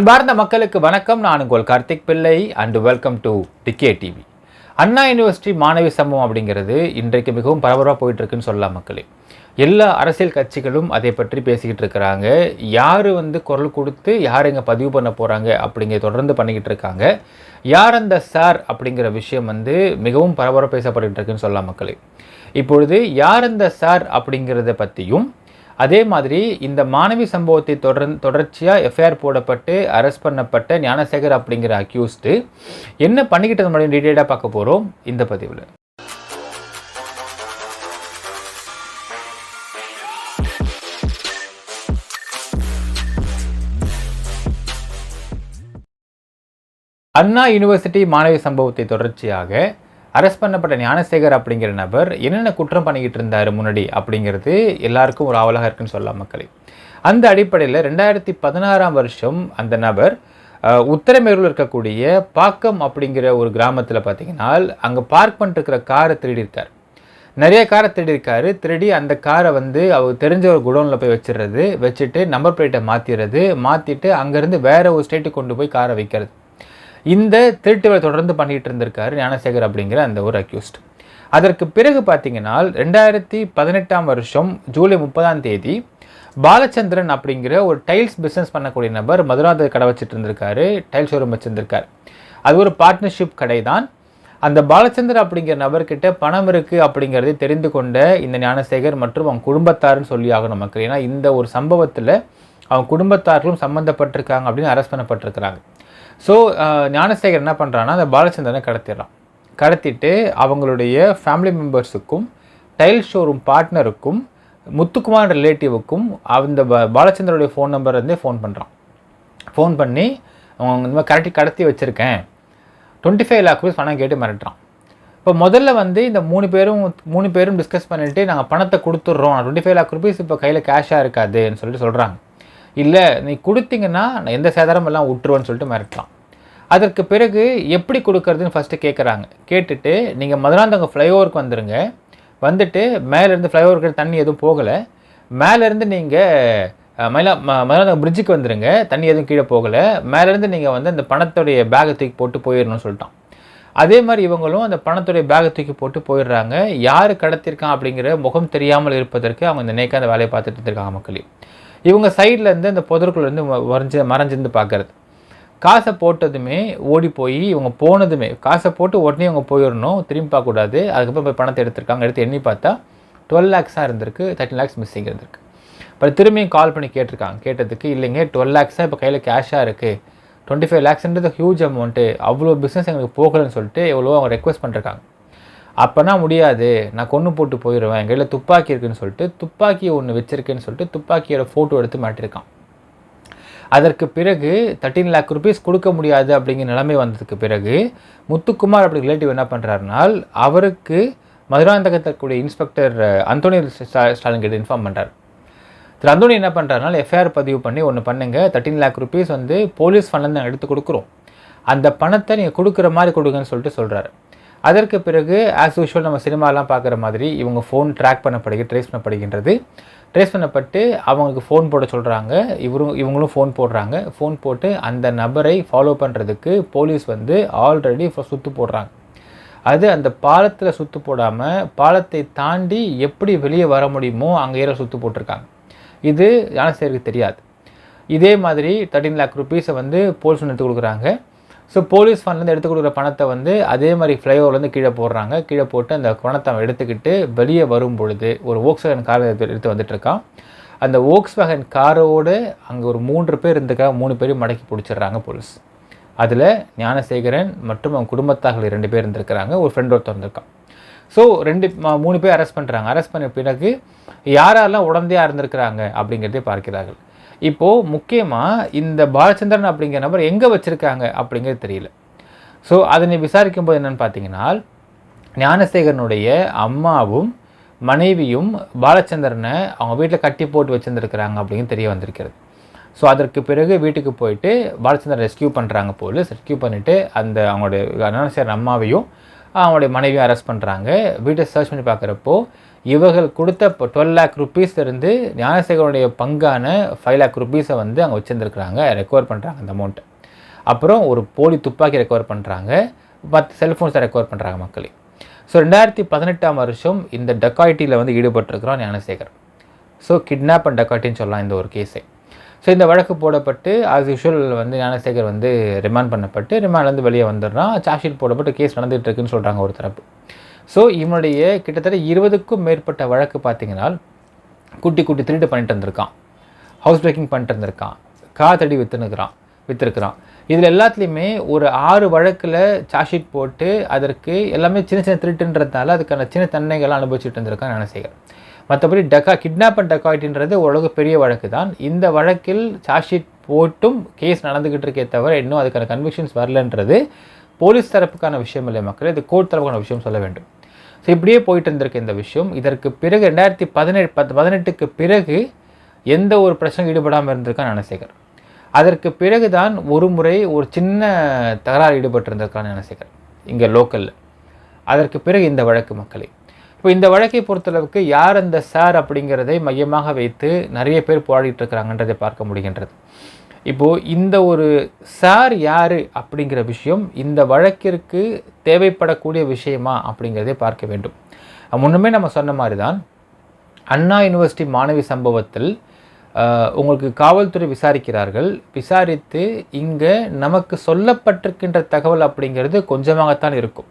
அன்பார்ந்த மக்களுக்கு வணக்கம். நான் உங்கள் Karthik Pillai and welcome to DK TV. Anna university மாணவி சம்பவம் அப்படிங்கிறது இன்றைக்கு மிகவும் பரபரப்பாக போயிட்டு இருக்குன்னு சொல்லலாம் மக்களே. எல்லா அரசியல் கட்சிகளும் அதை பற்றி பேசிக்கிட்டு இருக்கிறாங்க. யார் குரல் கொடுத்து யார் இங்கே பதிவு பண்ண போகிறாங்க அப்படிங்கிற தொடர்ந்து பண்ணிக்கிட்டு இருக்காங்க. யார் அந்த சார் அப்படிங்கிற விஷயம் மிகவும் பரபரப்பாக பேசப்பட்டு இருக்குன்னு சொல்லலாம் மக்களே. இப்பொழுது யார் அந்த சார் அப்படிங்கிறத பற்றியும் அதே மாதிரி இந்த மாணவி சம்பவத்தை தொடர்ச்சியாக எஃப்ஐஆர் போடப்பட்டு அரெஸ்ட் பண்ணப்பட்ட ஞானசேகர் அப்படிங்கிற அக்யூஸ்டு என்ன பண்ணிக்கிட்டது மாதிரி டீட்டெயிலாக பார்க்க போகிறோம் இந்த பதிவில். அண்ணா யூனிவர்சிட்டி மாணவி சம்பவத்தை தொடர்ச்சியாக அரெஸ்ட் பண்ணப்பட்ட ஞானசேகர் அப்படிங்கிற நபர் என்னென்ன குற்றம் பண்ணிக்கிட்டு இருந்தார் முன்னாடி அப்படிங்கிறது எல்லாருக்கும் ஒரு ஆவலாக இருக்குன்னு சொல்லலாம் மக்களே. அந்த அடிப்படையில் 2016 அந்த நபர் உத்தரமேரூரில் இருக்கக்கூடிய பாக்கம் அப்படிங்கிற ஒரு கிராமத்தில் பார்த்தீங்கன்னா அங்கே பார்க் பண்ணிருக்கிற காரை திருடியிருக்கார். நிறைய காரை திருடியிருக்காரு. திருடி அந்த காரை அவர் தெரிஞ்ச ஒரு குடோனில் போய் வச்சுட்டு நம்பர் பிளேட்டை மாற்றிட்டு அங்கேருந்து வேற ஒரு ஸ்டேட்டுக்கு கொண்டு போய் காரை வைக்கிறது. இந்த திருட்டுவை தொடர்ந்து பண்ணிகிட்டு இருந்திருக்காரு ஞானசேகர் அப்படிங்கிற அந்த ஒரு அக்யூஸ்ட். அதற்கு பிறகு பார்த்தீங்கன்னா 2018 ஜூலை 30 பாலச்சந்திரன் அப்படிங்கிற ஒரு டைல்ஸ் பிஸ்னஸ் பண்ணக்கூடிய நபர் மதுராந்தகர் கடை வச்சுட்டு இருந்திருக்காரு. டைல் ஷோரூம் வச்சுருந்திருக்காரு. அது ஒரு பார்ட்னர்ஷிப் கடை தான். அந்த பாலச்சந்திரன் அப்படிங்கிற நபர்கிட்ட பணம் இருக்குது அப்படிங்கிறதை தெரிந்து கொண்ட இந்த ஞானசேகர் மற்றும் அவங்க குடும்பத்தாருன்னு சொல்லி ஆகணும் மக்கள். ஏன்னா இந்த ஒரு சம்பவத்தில் அவங்க குடும்பத்தார்களும் சம்மந்தப்பட்டிருக்காங்க அப்படின்னு அரெஸ்ட் பண்ணப்பட்டிருக்கிறாங்க. ஸோ ஞானசேகர் என்ன பண்ணுறான்னா அந்த பாலச்சந்திரனை கடத்திட்டு அவங்களுடைய ஃபேமிலி மெம்பர்ஸுக்கும் டைல் ஷோரூம் பார்ட்னருக்கும் முத்துக்குமார் ரிலேட்டிவுக்கும் அந்த பாலச்சந்திரனுடைய ஃபோன் நம்பர் ஃபோன் பண்ணி அவங்க இந்த மாதிரி கடத்தி வச்சுருக்கேன், 25 lakh rupees பணம் கேட்டு மிரட்டுறான். இப்போ முதல்ல இந்த மூணு பேரும் டிஸ்கஸ் பண்ணிவிட்டு நாங்கள் பணத்தை கொடுத்துட்றோம், 25 lakh rupees இப்போ கையில் கேஷாக இருக்காதுன்னு சொல்கிறாங்க. இல்லை நீ கொடுத்தீங்கன்னா நான் எந்த சேதாரம் எல்லாம் விட்டுருவேன்னு சொல்லிட்டு மிரட்டலாம். அதற்கு பிறகு எப்படி கொடுக்கறதுன்னு ஃபஸ்ட்டு கேட்குறாங்க. கேட்டுட்டு நீங்கள் மதுராந்தகம் ஃப்ளைஓவருக்கு வந்துட்டு மேலேருந்து ஃப்ளைஓவருக்கு தண்ணி எதுவும் போகலை, மேலேருந்து நீங்கள் மதுராந்தகம் பிரிட்ஜுக்கு வந்துடுங்க, தண்ணி எதுவும் கீழே போகலை, மேலேருந்து நீங்கள் அந்த பணத்துடைய பேகை தூக்கி போட்டு போயிடணும்னு சொல்லிட்டான். அதே மாதிரி இவங்களும் அந்த பணத்துடைய பேகை தூக்கி போட்டு போயிடுறாங்க. யார் கடத்திருக்கான் அப்படிங்கிற முகம் தெரியாமல் இருப்பதற்கு அவங்க இந்த நேக்காக அந்த வேலையை பார்த்துட்டு இருந்திருக்காங்க மக்களே. இவங்க சைட்லேருந்து இந்த புதருக்குள்ளேருந்து மறைஞ்சிருந்து பார்க்குறது. காசை போட்டதுமே ஓடி போய் இவங்க போனதுமே காசை போட்டு உடனே இவங்க போயிடணும், திரும்பி பார்க்கக்கூடாது. அதுக்கப்புறம் போய் பணத்தை எடுத்திருக்காங்க. எடுத்து எண்ணி பார்த்தா 12 lakhs இருந்திருக்கு, 13 lakhs மிஸ்ஸிங் இருந்திருக்கு. அப்புறம் திரும்பியும் கால் பண்ணி கேட்டதுக்கு இல்லைங்க 12 lakhs இப்போ கையில் கேஷாக இருக்குது, 25 lakhsன்றது ஹியூஜ் அமௌண்ட்டு, அவ்வளோ பிஸ்னஸ் எங்களுக்கு போகலன்னு சொல்லிட்டு எவ்வளோ அவங்க ரெக்வஸ்ட் பண்ணிருக்காங்க. அப்போனா முடியாது, நான் கொன்று போட்டு போயிடுவேன், எங்கள் கையில் துப்பாக்கி இருக்குதுன்னு சொல்லிட்டு துப்பாக்கி ஒன்று வச்சுருக்கேன்னு சொல்லிட்டு துப்பாக்கியோட ஃபோட்டோ எடுத்து மாட்டிருக்கான். அதற்கு பிறகு 13 lakh rupees கொடுக்க முடியாது அப்படிங்கிற நிலைமை வந்ததுக்கு பிறகு முத்துக்குமார் அப்படி ரிலேட்டிவ் என்ன பண்ணுறாருனால் அவருக்கு மதுராந்தகத்தக்கூடிய இன்ஸ்பெக்டர் அந்தோனி ஸ்டாலின் கிட்ட இன்ஃபார்ம் பண்ணுறாரு. திரு அந்தோனி என்ன பண்ணுறாருனால எஃப்ஐஆர் பதிவு பண்ணி ஒன்று பண்ணுங்க, 13 lakh rupees போலீஸ் ஃபண்ட்லேருந்து நாங்கள் எடுத்து கொடுக்குறோம், அந்த பணத்தை நீங்கள் கொடுக்குற மாதிரி கொடுங்கன்னு சொல்கிறாரு. அதற்கு பிறகு ஆஸ் யூஷுவல் நம்ம சினிமாலாம் பார்க்குற மாதிரி இவங்க ஃபோன் ட்ராஸ் பண்ணப்படுகின்றது. ட்ரேஸ் பண்ணப்பட்டு அவங்களுக்கு ஃபோன் போட சொல்கிறாங்க. இவங்களும் ஃபோன் போடுறாங்க. ஃபோன் போட்டு அந்த நபரை ஃபாலோ பண்ணுறதுக்கு போலீஸ் ஆல்ரெடி சுற்று போடுறாங்க. அது அந்த பாலத்தில் சுற்று போடாமல் பாலத்தை தாண்டி எப்படி வெளியே வர முடியுமோ அங்கே ஏற சுற்று போட்டிருக்காங்க. இது ஞானசேகருக்கு தெரியாது. இதே மாதிரி 13 lakh rupees போலீஸ் எடுத்து கொடுக்குறாங்க. ஸோ போலீஸ் ஃபண்ட்லேருந்து எடுத்து கொடுக்குற பணத்தை அதே மாதிரி ஃப்ளைஓவர்லேருந்து கீழே போடுறாங்க. கீழே போட்டு அந்த பணத்தை அவன் எடுத்துக்கிட்டு வெளியே வரும் பொழுது ஒரு வோக்ஸ்வேகன் காரை எடுத்து வந்துட்டுருக்கான். அந்த வோக்ஸ்வேகன் காரோடு அங்கே ஒரு 3 பேர் இருந்துக்காக 3 பேரையும் மடக்கி பிடிச்சிடுறாங்க போலீஸ். அதில் ஞானசேகரன் மற்றும் அவங்க குடும்பத்தார்கள் 2 பேர் இருந்திருக்கிறாங்க, ஒரு ஃப்ரெண்ட் ஒருத்தர் இருந்திருக்கான். ஸோ 3 பேர் அரெஸ்ட் பண்ணுறாங்க. அரெஸ்ட் பண்ண பிறகு யாரெல்லாம் உடந்தையாக இருந்திருக்கிறாங்க அப்படிங்கிறதே பார்க்கிறார்கள். இப்போது முக்கியமாக இந்த பாலச்சந்திரன் அப்படிங்கிற நபர் எங்கே வச்சுருக்காங்க அப்படிங்கிறது தெரியல. ஸோ அதனை விசாரிக்கும் போது என்னென்னு பார்த்தீங்கன்னா ஞானசேகரனுடைய அம்மாவும் மனைவியும் பாலச்சந்திரனை அவங்க வீட்டில் கட்டி போட்டு வச்சுருந்துருக்கிறாங்க அப்படிங்கிறது தெரிய வந்திருக்கிறது. ஸோ அதற்கு பிறகு வீட்டுக்கு போயிட்டு பாலச்சந்திரன் ரெஸ்கியூ பண்ணுறாங்க போலீஸ். ரெஸ்கியூ பண்ணிவிட்டு அவங்களுடைய ஞானசேகரன் அம்மாவையும் அவங்களுடைய மனைவியும் அரெஸ்ட் பண்ணுறாங்க. வீட்டை சர்ச் பண்ணி பார்க்குறப்போ இவர்கள் கொடுத்த இப்போ 12 lakh rupees ஞானசேகரனுடைய பங்கான 5 lakh rupees வந்து அங்கே வச்சுருந்துருக்குறாங்க, ரெக்கவர் பண்ணுறாங்க அந்த அமௌண்ட்டை. அப்புறம் ஒரு போலி துப்பாக்கி ரெக்கவர் பண்ணுறாங்க, 10 செல்ஃபோன்ஸை ரெக்கவர் பண்ணுறாங்க மக்களே. ஸோ 2018ஆம் வருஷம் இந்த டக்காய்ட்டியில் வந்து ஈடுபட்டிருக்கிறான் ஞானசேகர். ஸோ கிட்னாப் அண்ட் டக்காய்ட்டின்னு சொல்லலாம் இந்த ஒரு கேஸை. ஸோ இந்த வழக்கு போடப்பட்டு ஆஸ் யூஷுவல் வந்து ஞானசேகர் வந்து ரிமாண்ட் பண்ணப்பட்டு ரிமாண்ட்லேருந்து வெளியே வந்துடுறான். சார்ஜ் ஷீட் போடப்பட்டு கேஸ் நடந்துகிட்டு இருக்குன்னு சொல்கிறாங்க ஒரு தரப்பு. ஸோ இவனுடைய கிட்டத்தட்ட 20க்கும் மேற்பட்ட வழக்கு பார்த்தீங்கன்னா குட்டி திருட்டு பண்ணிட்டு இருந்திருக்கான், ஹவுஸ் பிரேக்கிங் பண்ணிட்டு இருந்திருக்கான், கார் தடி விற்றுருக்கிறான். இதில் எல்லாத்துலேயுமே ஒரு 6 வழக்கில் சார்ஜ் ஷீட் போட்டு அதற்கு எல்லாமே சின்ன திருட்டுன்றதுனால அதுக்கான சின்ன தண்டனைகள்லாம் அனுபவிச்சுட்டு இருந்திருக்கான் ஞானசேகர். மற்றபடி கிட்னாப் அண்ட் டக்காய்ட்டின்றது ஓரளவுக்கு பெரிய வழக்கு தான். இந்த வழக்கில் சார்ஜ் ஷீட் போட்டும் கேஸ் நடந்துக்கிட்டு இருக்கே தவிர இன்னும் அதுக்கான கன்விக்ஷன்ஸ் வரலன்றது போலீஸ் தரப்புக்கான விஷயம் இல்லை மக்கள், இது கோர்ட் தரப்புக்கான விஷயம் சொல்ல வேண்டும். ஸோ இப்படியே போயிட்டு இருந்திருக்கு இந்த விஷயம். இதற்கு பிறகு 2018க்கு பிறகு எந்த ஒரு பிரச்சனையும் ஈடுபடாமல் இருந்திருக்கான் ஞானசேகர். அதற்கு பிறகு தான் ஒரு முறை ஒரு சின்ன தகராறு ஈடுபட்டிருந்திருக்கான் ஞானசேகர் இங்கே லோக்கலில். அதற்கு பிறகு இந்த வழக்கு மக்களே. இப்போ இந்த வழக்கை பொறுத்தளவுக்கு யார் அந்த சார் அப்படிங்கிறதை மையமாக வைத்து நிறைய பேர் போராடிட்டு இருக்கிறாங்கன்றதை பார்க்க முடிகின்றது. இப்போது இந்த ஒரு சார் யார் அப்படிங்கிற விஷயம் இந்த வழக்கிற்கு தேவைப்படக்கூடிய விஷயமா அப்படிங்கிறதை பார்க்க வேண்டும். முன்னுமே நம்ம சொன்ன மாதிரி தான் அண்ணா யூனிவர்சிட்டி மாணவி சம்பவத்தில் உங்களுக்கு காவல்துறை விசாரிக்கிறார்கள். விசாரித்து இங்கே நமக்கு சொல்லப்பட்டிருக்கின்ற தகவல் அப்படிங்கிறது கொஞ்சமாகத்தான் இருக்கும்.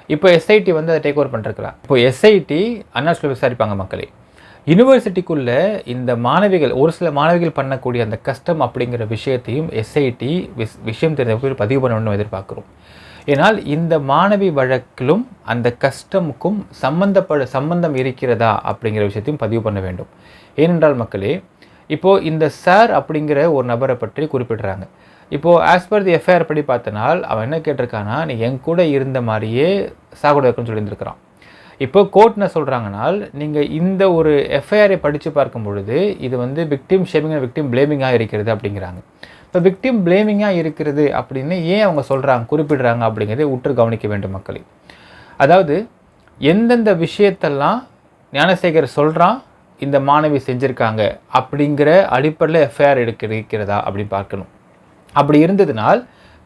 இப்போ எஸ்ஐடி வந்து அதை டேக் ஓவர் பண்ணிருக்கிறாங்க. இப்போ எஸ்ஐடி அண்ணா விசாரிப்பாங்க மக்களே. யூனிவர்சிட்டிக்குள்ளே இந்த மாணவிகள் ஒரு சில மாணவிகள் பண்ணக்கூடிய அந்த கஷ்டம் அப்படிங்கிற விஷயத்தையும் எஸ்ஐடி விஷயம் தெரிஞ்ச பதிவு பண்ணணும்னு எதிர்பார்க்குறோம். ஏன்னால் இந்த மாணவி வழக்கிலும் அந்த கஷ்டமுக்கும் சம்பந்தம் இருக்கிறதா அப்படிங்கிற விஷயத்தையும் பதிவு பண்ண வேண்டும். ஏனென்றால் மக்களே, இப்போது இந்த சார் அப்படிங்கிற ஒரு நபரை பற்றி குறிப்பிடுறாங்க. இப்போது ஆஸ் பர் தி எஃப்ஐஆர் படி பார்த்தனால் அவன் என்ன கேட்டிருக்கானா, நீ என் கூட இருந்த மாதிரியே சாகூட இருக்குன்னு சொல்லியிருந்துருக்கிறான். இப்போ கோர்ட் என்ன சொல்கிறாங்கனால், நீங்கள் இந்த ஒரு எஃப்ஐஆரை படித்து பார்க்கும் பொழுது இது வந்து விக்டிம் ஷேமிங் விக்டிம் பிளேமிங்காக இருக்கிறது அப்படிங்கிறாங்க. இப்போ விக்டிம் பிளேமிங்காக இருக்கிறது அப்படின்னு ஏன் அவங்க குறிப்பிடுறாங்க அப்படிங்கிறதை உற்று கவனிக்க வேண்டும் மக்களே. அதாவது எந்தெந்த விஷயத்தெல்லாம் ஞானசேகர் சொல்கிறான் இந்த மாணவி செஞ்சுருக்காங்க அப்படிங்கிற அடிப்படையில் எஃப்ஐஆர் இருக்கிறதா அப்படின்னு பார்க்கணும். அப்படி இருந்ததுனால்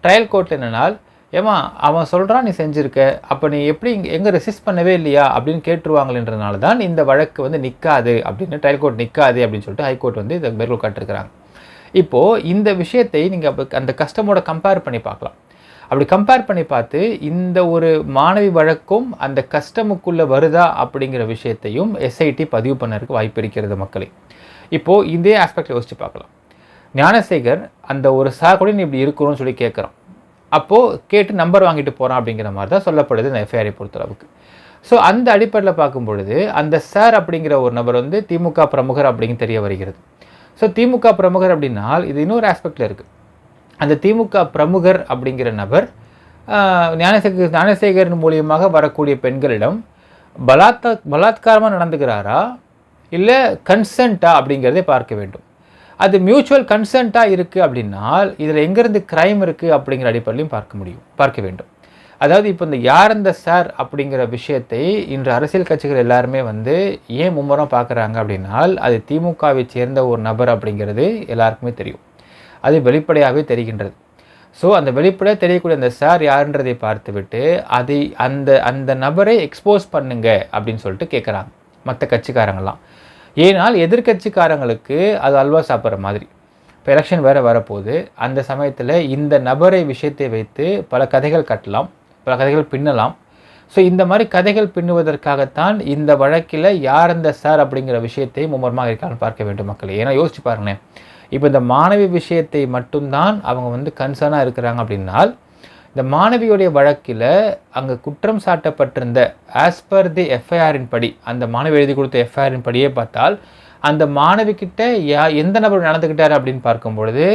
ட்ரையல் கோர்ட்டில் என்னென்னால், ஏமா அவன் சொல்கிறான் நீ செஞ்சுருக்க, அப்போ நீ எப்படி எங்கே ரெசிஸ்ட் பண்ணவே இல்லையா அப்படின்னு கேட்டுருவாங்களேன்றதுனால தான் இந்த வழக்கு வந்து நிற்காது அப்படின்னு ட்ரையல் கோர்ட் நிற்காது அப்படின்னு சொல்லிட்டு ஹைகோர்ட் வந்து இதை மேற்கோள் காட்டிருக்கிறாங்க. இப்போது இந்த விஷயத்தை நீங்கள் அந்த கஸ்டமோட கம்பேர் பண்ணி பார்க்கலாம். அப்படி கம்பேர் பண்ணி பார்த்து இந்த ஒரு மாணவி வழக்கும் அந்த கஸ்டமுக்குள்ளே வருதா அப்படிங்கிற விஷயத்தையும் எஸ்ஐடி பதிவு பண்ணறதுக்கு வாய்ப்பு இருக்கிறது மக்களே. இப்போது இதே ஆஸ்பெக்டில் யோசிச்சு பார்க்கலாம். ஞானசேகர் அந்த ஒரு கூட நீ இப்படி இருக்கணும்னு சொல்லி கேட்குறான். அப்போது கேட்டு நம்பர் வாங்கிட்டு போகிறான் அப்படிங்கிற மாதிரி தான் சொல்லப்படுது இந்த எஃப்ஐஆரை பொறுத்தளவுக்கு. ஸோ அந்த அடிப்படையில் பார்க்கும் பொழுது அந்த சார் அப்படிங்கிற ஒரு நபர் வந்து திமுக பிரமுகர் அப்படின்னு தெரிய வருகிறது. ஸோ திமுக பிரமுகர் அப்படின்னால் இது இன்னொரு ஆஸ்பெக்டில் இருக்குது. அந்த திமுக பிரமுகர் அப்படிங்கிற நபர் ஞானசேகர் மூலியமாக வரக்கூடிய பெண்களிடம் பலாத்காரமாக நடந்துக்கிறாரா இல்லை கன்சென்ட்டா அப்படிங்கிறதை பார்க்க வேண்டும். அது மியூச்சுவல் கன்சென்ட்டாக இருக்குது அப்படின்னால் இதில் எங்கேருந்து க்ரைம் இருக்குது அப்படிங்கிற அடிப்படையிலையும் பார்க்க வேண்டும். அதாவது இப்போ இந்த யார் அந்த சார் அப்படிங்கிற விஷயத்தை இன்று அரசியல் கட்சிகள் எல்லாருமே வந்து ஏன் மும்முரம் பார்க்குறாங்க அப்படின்னால் அது திமுகவை சேர்ந்த ஒரு நபர் அப்படிங்கிறது எல்லாருக்குமே தெரியும். அது வெளிப்படையாகவே தெரிகின்றது. ஸோ அந்த வெளிப்படையாக தெரியக்கூடிய அந்த சார் யாருன்றதை பார்த்துவிட்டு அதை அந்த நபரை எக்ஸ்போஸ் பண்ணுங்க அப்படின்னு சொல்லிட்டு கேட்குறாங்க மற்ற கட்சிக்காரங்களாம். ஏனால் எதிர்கட்சிக்காரங்களுக்கு அது அல்வா சாப்பிட்ற மாதிரி. இப்போ எலெக்ஷன் வேறு வரப்போகுது. அந்த சமயத்தில் இந்த நபரை விஷயத்தை வைத்து பல கதைகள் கட்டலாம், பல கதைகள் பின்னலாம். ஸோ இந்த மாதிரி கதைகள் பின்னுவதற்காகத்தான் இந்த வழக்கில் யார் அந்த சார் அப்படிங்கிற விஷயத்தை மும்முரமாக இருக்கான்னு பார்க்க வேண்டும் மக்கள். ஏன்னா யோசிச்சு பாருங்களேன், இப்போ இந்த மாணவி விஷயத்தை மட்டும்தான் அவங்க வந்து கன்சர்னாக இருக்கிறாங்க அப்படின்னால் இந்த மாணவியுடைய வழக்கில் அங்கே குற்றம் சாட்டப்பட்டிருந்த ஆஸ் பர் தி எஃப்ஐஆரின் படி, அந்த மாணவி எழுதி கொடுத்த எஃப்ஐஆரின் படியே பார்த்தால் அந்த மாணவிக்கிட்ட எந்த நபர் நடந்துக்கிட்டார் அப்படின்னு பார்க்கும் பொழுது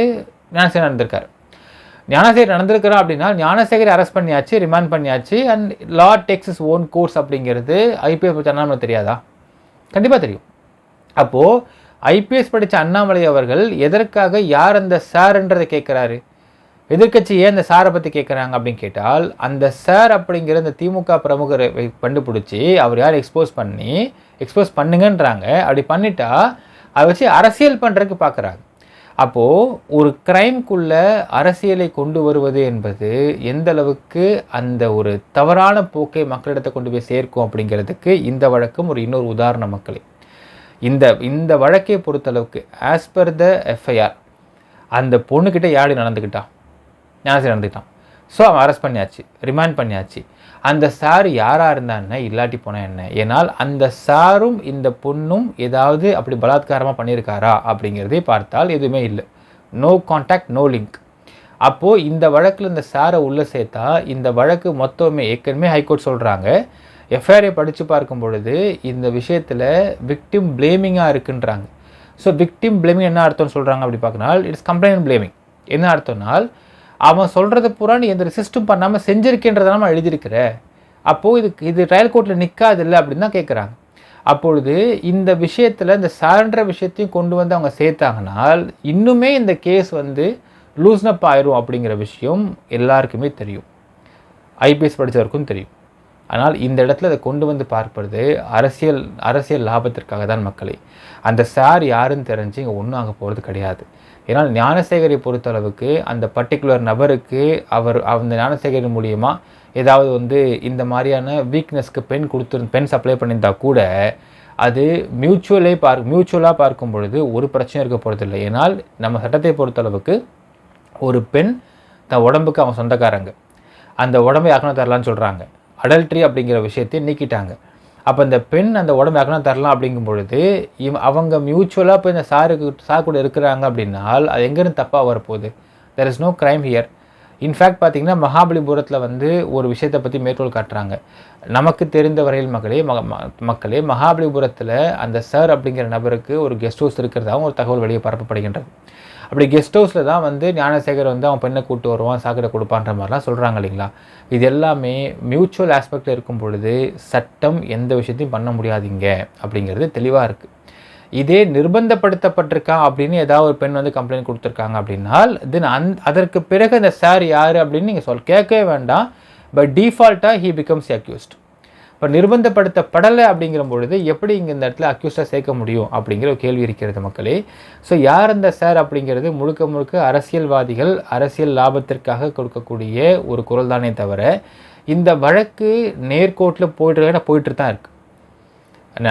ஞானசேகர் நடந்திருக்கிறார் அப்படின்னா ஞானசேகரை அரெஸ்ட் பண்ணியாச்சு, ரிமாண்ட் பண்ணியாச்சு. And law takes is own course அப்படிங்கிறது ஐபிஎஸ் படித்த அண்ணாமலை தெரியாதா? கண்டிப்பாக தெரியும். அப்போது ஐபிஎஸ் படித்த அண்ணாமலை அவர்கள் எதற்காக யார் அந்த சார்ன்றதை கேட்குறாரு? எதிர்கட்சி ஏன் அந்த சாரை பற்றி கேட்குறாங்க அப்படின்னு கேட்டால், அந்த சார் அப்படிங்கிற இந்த திமுக பிரமுகரை கண்டுபிடிச்சி அவர் யார் எக்ஸ்போஸ் பண்ணி எக்ஸ்போஸ் பண்ணுங்கன்றாங்க. அப்படி பண்ணிட்டா அதை வச்சு அரசியல் பண்ணுறதுக்கு பார்க்குறாங்க. அப்போது ஒரு க்ரைம்குள்ளே அரசியலை கொண்டு வருவது என்பது எந்த அளவுக்கு அந்த ஒரு தவறான போக்கை மக்களிடத்தை கொண்டு போய் சேர்க்கும் அப்படிங்கிறதுக்கு இந்த வழக்கும் ஒரு இன்னொரு உதாரண மக்களே. இந்த வழக்கை பொறுத்தளவுக்கு ஆஸ் பர் த எஃப்ஐஆர் அந்த பொண்ணுக்கிட்ட யாடி நடந்துக்கிட்டான், ஞானசேகர் நடந்துக்கிட்டான். ஸோ அவன் அரெஸ்ட் பண்ணியாச்சு, ரிமாண்ட் பண்ணியாச்சு. அந்த சார் யாராக இருந்தான்னு இல்லாட்டி போனால் என்ன? ஏன்னால் அந்த சாரும் இந்த பொண்ணும் ஏதாவது அப்படி பலாத்காரமாக பண்ணியிருக்காரா அப்படிங்கிறதே பார்த்தால் எதுவுமே இல்லை. No contact, no link. அப்போது இந்த வழக்கில் இந்த சாரை உள்ளே சேர்த்தா இந்த வழக்கு மொத்தமே ஏற்கனவே ஹைகோர்ட் சொல்கிறாங்க, எஃப்ஐஆரை படித்து பார்க்கும் பொழுது இந்த விஷயத்தில் விக்டிம் பிளேமிங்காக இருக்குன்றாங்க. ஸோ விக்டிம் பிளேமிங் என்ன அர்த்தம்னு சொல்கிறாங்க அப்படி பார்க்கனால், இட்ஸ் கம்ப்ளைண்ட் பிளேமிங். என்ன அர்த்தம்னால், அவன் சொல்கிறத பூரா நீ எந்த ரெசிஸ்ட்டும் பண்ணாமல் செஞ்சிருக்கின்றதை நம்ம எழுதியிருக்கிற, அப்போது இது ட்ரையல் கோர்ட்டில் நிற்காது இல்லை அப்படின்னு தான் கேட்குறாங்க. அப்பொழுது இந்த விஷயத்தில் இந்த சார்ன்ற விஷயத்தையும் கொண்டு வந்து அவங்க சேர்த்தாங்கனால் இன்னுமே இந்த கேஸ் லூஸ்னப் ஆயிரும் அப்படிங்கிற விஷயம் எல்லாருக்குமே தெரியும், ஐபிஎஸ் படித்தவருக்கும் தெரியும். ஆனால் இந்த இடத்துல அதை கொண்டு வந்து பார்ப்பது அரசியல் லாபத்திற்காக தான் மக்களே. அந்த சார் யாருன்னு தெரிஞ்சு இங்கே ஒன்றும் ஆக போகிறது கிடையாது. ஏன்னால் ஞானசேகரை பொறுத்தளவுக்கு அந்த பர்டிகுலர் நபருக்கு அந்த ஞானசேகரின் மூலியமாக ஏதாவது இந்த மாதிரியான வீக்னஸ்க்கு பெண் சப்ளை பண்ணியிருந்தா கூட அது மியூச்சுவலாக பார்க்கும் பொழுது ஒரு பிரச்சனை இருக்க போகிறதில்லை. ஏன்னால் நம்ம சட்டத்தை பொறுத்தளவுக்கு ஒரு பெண் தன் உடம்புக்கு அவங்க சொந்தக்காரங்க, அந்த உடம்பை யாருக்குன்னா தரலான்னு சொல்கிறாங்க. அடல்ட்ரி அப்படிங்கிற விஷயத்தை நீக்கிட்டாங்க. அப்போ இந்த பெண் அந்த உடம்பு யாருக்குன்னா தரலாம் அப்படிங்கும் பொழுது அவங்க மியூச்சுவலாக போய் இந்த சார் கூட இருக்கிறாங்க அப்படின்னால் அது எங்கேருந்து தப்பாக வரப்போகுது? There is no crime here. In fact பார்த்திங்கன்னா மகாபலிபுரத்தில் ஒரு விஷயத்தை பற்றி மேற்கோள் காட்டுறாங்க. நமக்கு தெரிந்த வரையில் மக்களே மகாபலிபுரத்தில் அந்த சார் அப்படிங்கிற நபருக்கு ஒரு கெஸ்ட் ஹவுஸ் இருக்கிறதாகவும் ஒரு தகவல் வெளியே பரப்பப்படுகின்றது. அப்படி கெஸ்ட் ஹவுஸில் தான் ஞானசேகர் அவன் பெண்ணை கூப்பிட்டு வருவான், சாக்கடை கொடுப்பான்ற மாதிரிலாம் சொல்கிறாங்க இல்லைங்களா? இது எல்லாமே மியூச்சுவல் ஆஸ்பெக்டில் இருக்கும் பொழுது சட்டம் எந்த விஷயத்தையும் பண்ண முடியாதீங்க அப்படிங்கிறது தெளிவாக இருக்குது. இதே நிர்பந்தப்படுத்தப்பட்டிருக்கான் அப்படின்னு ஏதாவது ஒரு பெண் கம்ப்ளைண்ட் கொடுத்துருக்காங்க அப்படின்னால் தென் அதற்கு பிறகு அந்த சார் யார் அப்படின்னு நீங்கள் கேட்கவே வேண்டாம். பட் டிஃபால்ட்டாக ஹீ பிகம்ஸ் அக்யூஸ்ட். இப்போ நிர்பந்தப்படுத்தப்படலை அப்படிங்கிற பொழுது எப்படி இங்கே இந்த இடத்துல அக்யூஸ்டாக சேர்க்க முடியும் அப்படிங்கிற ஒரு கேள்வி இருக்கிறது மக்களே. ஸோ யார் அந்த சார் அப்படிங்கிறது முழுக்க அரசியல்வாதிகள் அரசியல் லாபத்திற்காக கொடுக்கக்கூடிய ஒரு குரல் தானே தவிர இந்த வழக்கு நேர்கோர்ட்டில் போயிட்டு தான் இருக்குது.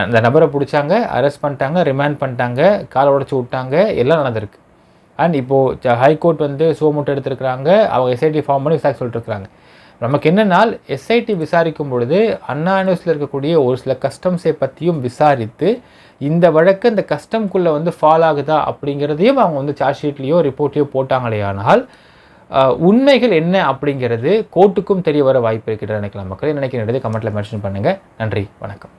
அந்த நபரை பிடிச்சாங்க, அரெஸ்ட் பண்ணிட்டாங்க, ரிமாண்ட் பண்ணிட்டாங்க, காலை உடச்சி விட்டாங்க, எல்லாம் நடந்திருக்கு. அண்ட் இப்போது ஹைகோர்ட் சுவமூட்டை எடுத்துருக்குறாங்க, அவங்க எஸ்ஐடி ஃபார்ம் பண்ணி விசாரிக்க சொல்லிட்டுருக்காங்க. நமக்கு என்னென்னால் எஸ்ஐடி விசாரிக்கும் பொழுது அண்ணா யூனிவர்சிட்டியில் இருக்கக்கூடிய ஒரு சில கஸ்டம்ஸை பற்றியும் விசாரித்து இந்த வழக்கு இந்த கஸ்டம்குள்ளே ஃபால் ஆகுதா அப்படிங்கிறதையும் அவங்க சார்ஜ் ஷீட்லேயோ ரிப்போர்ட்லேயோ போட்டாங்களே. ஆனால் உண்மைகள் என்ன அப்படிங்கிறது கோர்ட்டுக்கும் தெரிய வர வாய்ப்பு இருக்கிறது நினைக்கலாம். மக்களே நினைக்கிறேன் கமெண்ட்டில் மென்ஷன் பண்ணுங்கள். நன்றி, வணக்கம்.